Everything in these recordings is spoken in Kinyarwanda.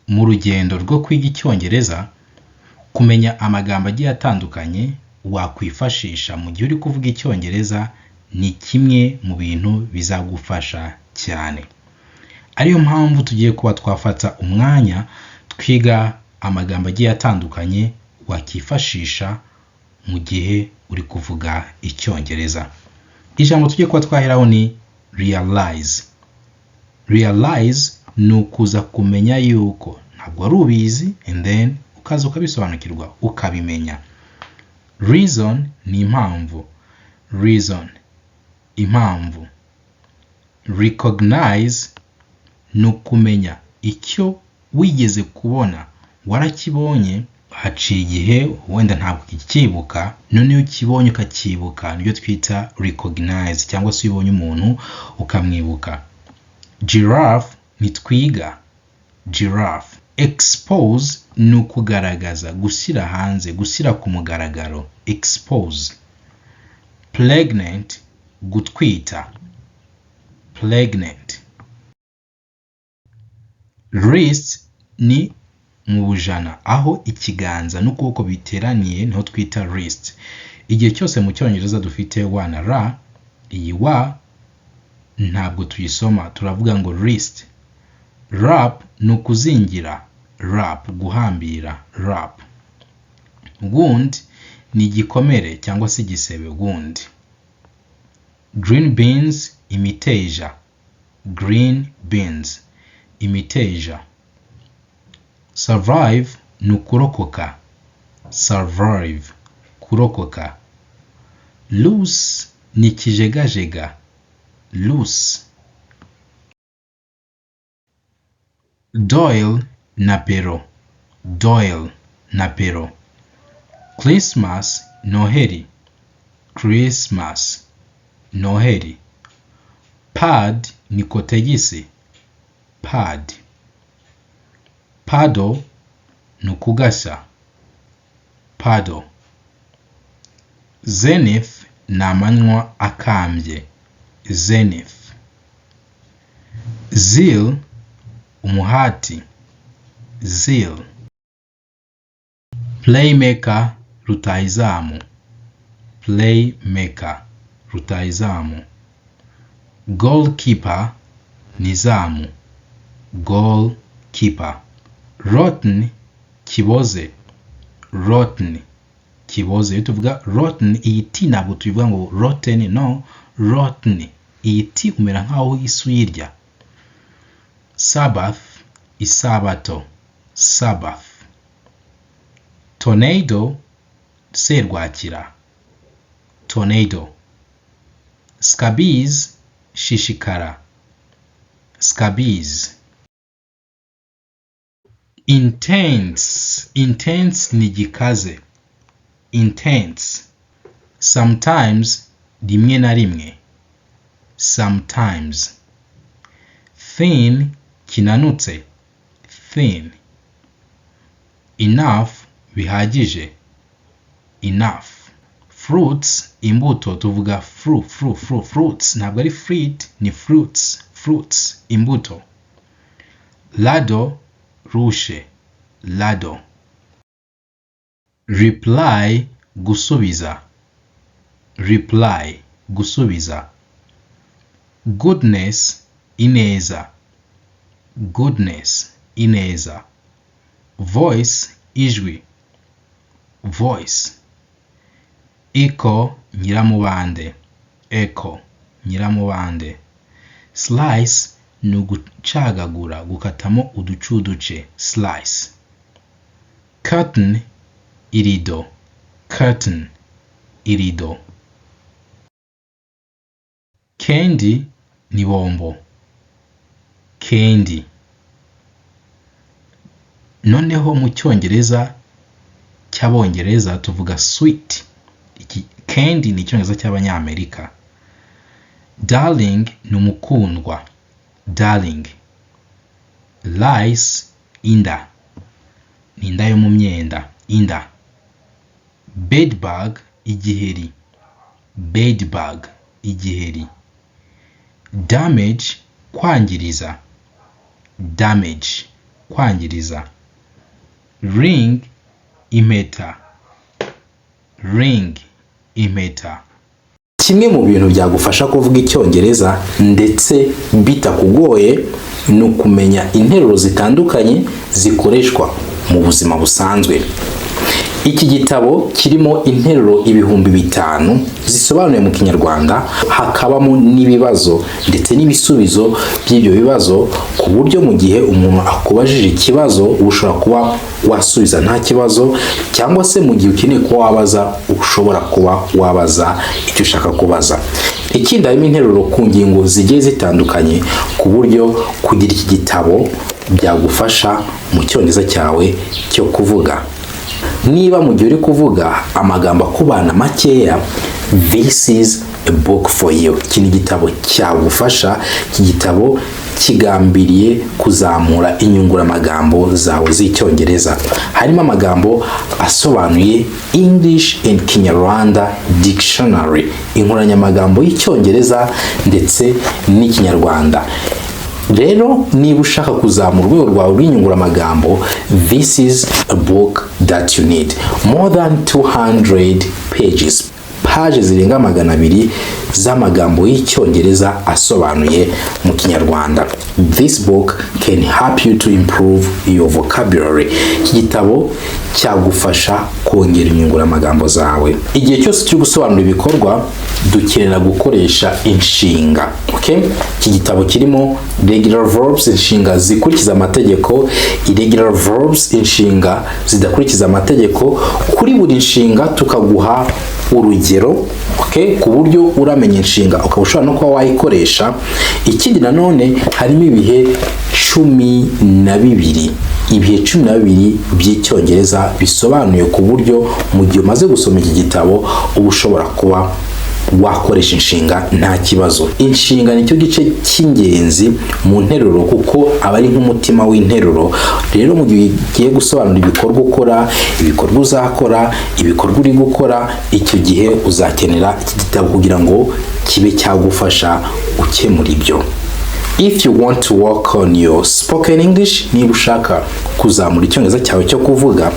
Mu rugendo rwo kwiga icyongereza, kumenya amagambo agiye atandukanye wakwifashisha mu gihe uri kuvuga icyongereza ni kimwe mu bintu bizagufasha cyane. Ariyo mpamvu tugiye kuba twafata umwanya twiga amagambo agiye atandukanye wakifashisha mu gihe uri kuvuga icyongereza. Ijambo tugiye kuba twaheraho ni realize. Realize ni ukuza kumenya yuko ntabwo wari ubizi and then ukaza ukabisobanukirwa ukabimenya. Reason ni impamvu. Reason, impamvu. Recognize ni ukumenya icyo wigeze kubona, warakibonye haciye igihe wenda ntabwo ukikibuka, noneho ukibonye ukakibuka, nibyo twita recognize, cyangwa se ubonye umuntu ukamwibuka. Giraffe ni twiga. Giraffe. Expose ni ukugaragaza, gushyira hanze, gushyira ku mugaragaro. Expose. Pregnant, gutwita. Pregnant. Wrist ni mu bujana, aho ikiganza n'ukuboko biteraniye niho twita wrist. Igihe cyose mu cyongereza dufite wa na ra, iyi wa ntabwo tuyisoma, turavuga ngo wrist. Wrap ni ukuzingira. Wrap, guhambira. Wrap. Wound ni igikomere cyangwa se igisebe. Wound. Green beans, imiteja. Green beans, imiteja. Survive ni ukurokoka. Survive, kurokoka. Loose ni ikijegajega. Loose. Doyle na pero. Doyle na pero. Christmas, Noheri. Christmas, Noheri. Pad ni kotegisi. Pad. Paddle ni ukugasa. Paddle. Zenith ni amanywa akambye. Zenith. Zeal, umuhati. Zeal. Playmaker, rutahizamu. Playmaker, rutahizamu. Goalkeeper, nizamu. Goalkeeper. Rotten, kiboze. Rotten, kiboze. Iyo tuvuga rotten, iyi ti ntabwo tubivuga ngo rotten, no. Rotten, iyi ti umera nkaho isu yirya. Sabbath, isabato. Sabbath. Tornado, serwakira. Tornado. Scabies, shishikara. Scabies. Intense. Intense ni gikaze. Intense. Sometimes, rimwe na rimwe. Sometimes. Thin, kinanutse. Thin. Enough, bihagije. Enough. Fruits, imbuto, tuvuga fruits, ntabwo ari fruit, ni fruits. Fruits, imbuto. Lado, rushe. Lado. Reply, gusubiza. Reply, gusubiza. Goodness, ineza. Goodness, ineza. Voice, ijwi. Voice. Echo, nyiramubande. Echo, nyiramubande. Slice ni ugucagagura, gukatamo uduce. Slice. Curtain, irido. Curtain, irido. Candy ni bombo. Candy. Noneho mu cyongereza cy'abongereza tuvuga sweet. Candy ni icyongereza cy'abanyamerika. Darling ni umukundwa. Darling. Lice, inda. Ni inda yo mu myenda. Inda. bedbug igiheri, bedbug igiheri. Damage kwangiriza, damage kwangiriza. Ring impeta, ring impeta. Kimwe mu bintu byagufasha kuvuga icyongereza ndetse bitakugoye ni ukumenya interuro zitandukanye zikoreshwa mu buzima busanzwe. Iki gitabo kirimo interuro 5,000 zisobanuye mu Kinyarwanda, hakabamo n'ibibazo ndetse n'ibisubizo by'ibyo bibazo, ku buryo mu gihe umuntu akubajije ikibazo ushobora kuba wasubiza nta kibazo, cyangwa se mu gihe ukeneye ko wabaza ushobora kuba wabaza icyo ushaka kubaza. Ikindi harimo interuro ku ngingo zigiye zitandukanye, ku buryo kugira iki gitabo byagufasha mu cyongereza cyawe cyo kuvuga. Niba mu gihe uri kuvuga amagambo akubana makeya, this is a book for you. Iki ni igitabo cyagufasha. Iki gitabo kigambiriye kuzamura inyunguramagambo zawe z'icyongereza. Harimo amagambo asobanuye English and Kinyarwanda Dictionary, inkoranyamagambo y'icyongereza ndetse n'ikinyarwanda. Rero niba ushaka kuzamura urwego rwawe rw'inyunguramagambo, this is a book that you need. More than 200 pages, pages zirenga 200 z'amagambo y'icyongereza asobanuye mu Kinyarwanda. This book can help you to improve your vocabulary. Iki gitabo cyagufasha kongera inyunguramagambo zawe. Igihe cyose cyo gusobanura ibikorwa dukenera gukoresha inshinga. Okay? Iki gitabo kirimo regular verbs, inshinga zikurikiza amategeko, irregular verbs, inshinga zidakurikiza amategeko. Kuri buri nshinga tukaguha urugero, okay, ku buryo uramenya inshinga ukaba ushobora no kuba wayikoresha. Ikindi nanone harimo ibihe 12, ibihe 12 by'icyongereza bisobanuye, ku buryo mu gihe umaze gusoma iki gitabo uba ushobora kuba wakoresha inshinga nta kibazo. Inshinga nicyo gice cy'ingenzi mu nteruro, kuko aba ari nk'umutima w'interuro. Rero mu gihe ugiye gusobanura ibikorwa ukora, ibikorwa uzakora, ibikorwa uri gukora, icyo gihe uzakenera iki gitabo kugira ngo kibe cyagufasha gukemura ibyo. If you want to work on your spoken English, niba ushaka kuzamura icyongereza cyawe cyo kuvuga,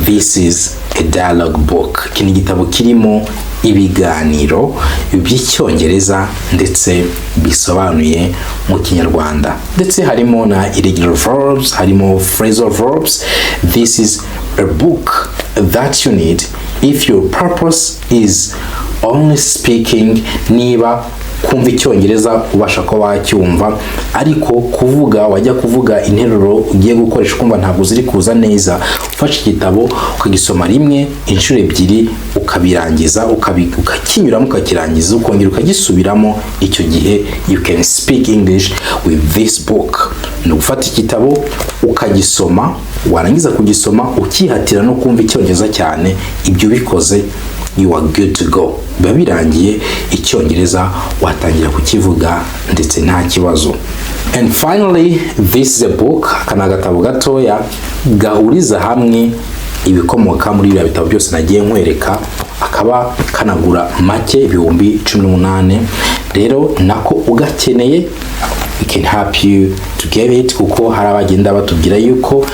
this is a dialogue book. Iki ni igitabo kirimo ibiganiro by'icyongereza ndetse bisobanuye mu Kinyarwanda, ndetse harimo na irregular verbs, harimo phrasal verbs. This is a book that you need if your purpose is only speaking. Niba kumva icyongereza ubasha ko wacyumva, ariko kuvuga wajya kuvuga interuro ugiye gukoresha kumva ntabwo ziri kuza neza, ufashe igitabo ukagisoma rimwe, inshuro 2, ukabirangiza, ukakinyuramo, ukakirangiza, ukongera ukagisubiramo. Icyo gihe you can speak English with this book. Ni ugufata igitabo ukagisoma, warangiza kugisoma ukihatira no kumva icyongereza cyane. Ibyo bikoze, you are good to go. Biba birangiye, icyongereza watangira kukivuga ndetse nta kibazo. And finally, this is a book, kana gatabo gatoya gahuriza hamwe ibikomoka muri bya bitabo byose nagiye nkwereka, akaba kanagura make 18,000. Rero nako ugakeneye, we can help you to get it, kuko hari abagenda batubwira yuko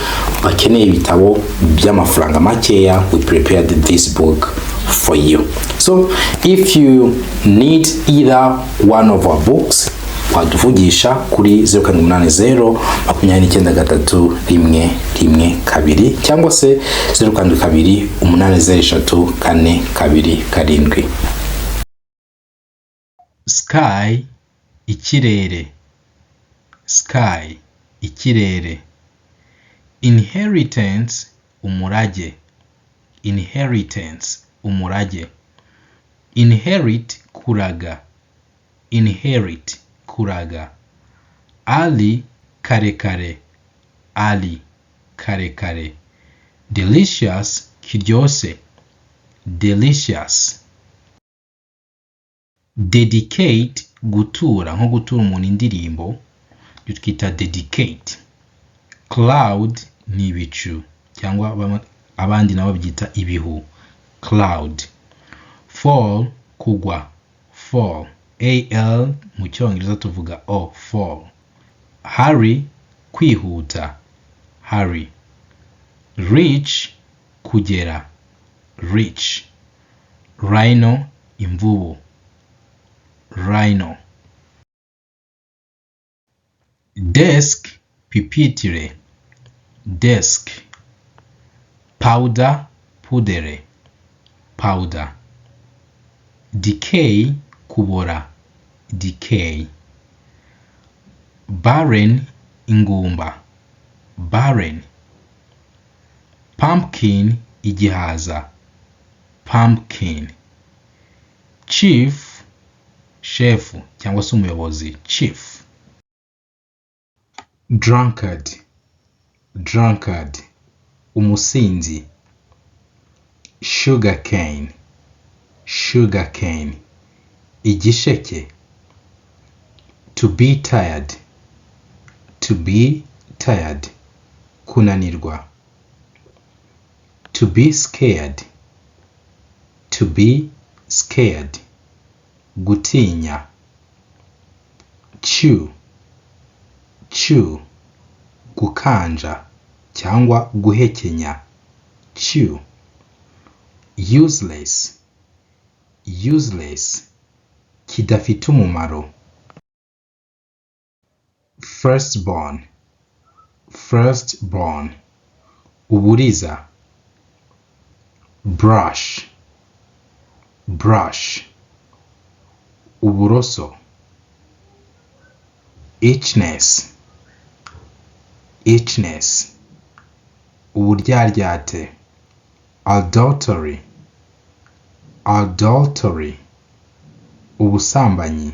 bakeneye ibitabo by'amafaranga makeya. We prepared this book for you. So if you need either one of our books, waduvugisha kuri 0780 29 112 cyangwa se 012 803 427. Sky ikirere, sky ikirere. Inheritance umurage, inheritance umurage. Inherit kuraga, inherit kuraga. Ali karekare, ali karekare. Delicious kiryose, delicious. Dedicate gutura, nko gutura umuntu indirimbo twita dedicate. Cloud ni ibicu, cyangwa abandi nabo byita ibihu. cloud. Fall, kugwa, fall. Al mu cyongereza tuvuga o, fall. Hurry, kwihuta, hurry. Reach, kugera, reach. Rhino, imvubu, rhino. Desk, pipitire, desk. Powder, pudere, powder. Decay, kubora, decay. Barren, ingumba, barren. Pumpkin, igihaza, pumpkin. Chief, shefu cyangwa se umuyobozi, chief. Drunkard, drunkard, umusinzi. Sugarcane, sugarcane, igisheke. To be tired, to be tired, kunanirwa. To be scared, to be scared, gutinya. Chew, chew, gukanja cyangwa guhekenya, chew. Useless, useless, kidafite umumaro. Firstborn, firstborn, uburiza. Brush, brush, uburoso. Itchness, itchness, uburyaryate. Adultery, adultery, ubusambanyi.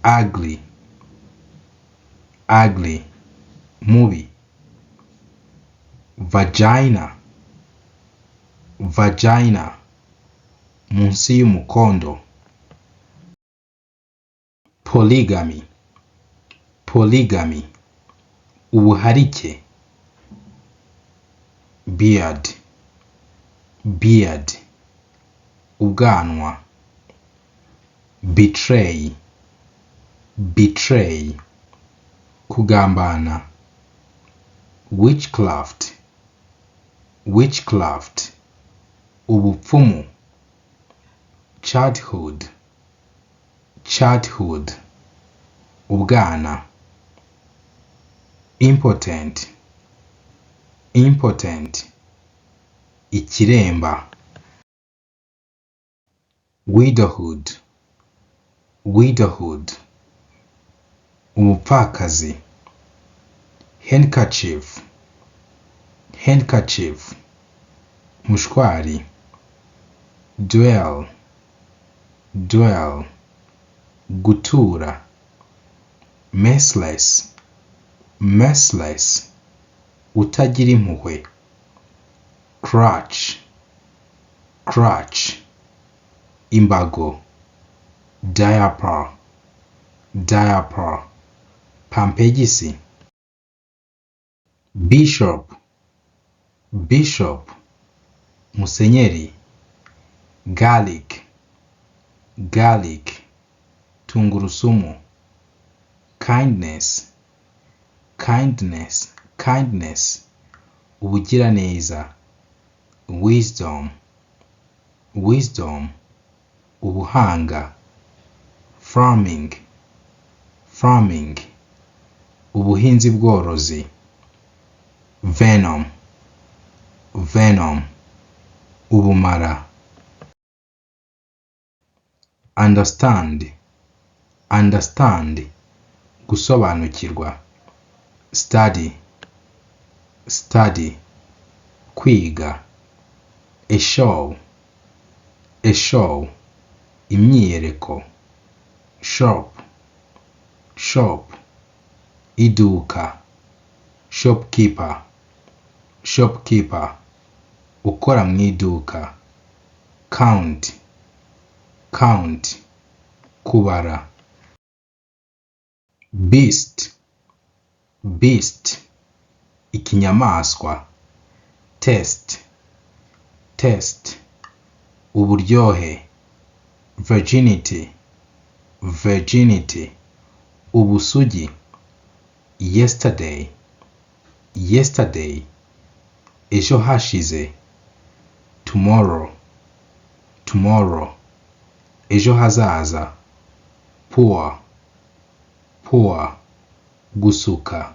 Ugly, ugly, mubi. Vagina, vagina, munsi y'umukondo. Polygamy, polygamy, ubuharike. Beard, beard, ubwanwa. Betray, betray, kugambana. Witchcraft, witchcraft, ubupfumu. Childhood, childhood, ubwana. Impotent, impotent, ikiremba. Widowhood, widowhood, umupfakazi. Handkerchief, handkerchief, mushwari. Dwell, dwell, gutura. Merciless, merciless, utagira impuhwe. Crutch, crutch, imbago. Diaper, diaper, pampegisi. Bishop, bishop, musenyeri. Garlic, garlic, tungurusumu. Kindness, kindness, kindness, ubugiraneza. Wisdom, wisdom, ubuhanga. Farming, farming, ubuhinzi bworozi. Venom, venom, ubumara. Understand, understand, gusobanukirwa. Study, study, kwiga. A show, a show, imyiyereko. Shop, shop, iduka. Shopkeeper, shopkeeper, ukora mu iduka. Count, count, kubara. Beast, beast, ikinyamaswa. Test, taste, uburyohe, virginity, virginity, ubusugi, yesterday, yesterday, ejo hashize, tomorrow, tomorrow, ejo hazaza, poor, poor, gusuka,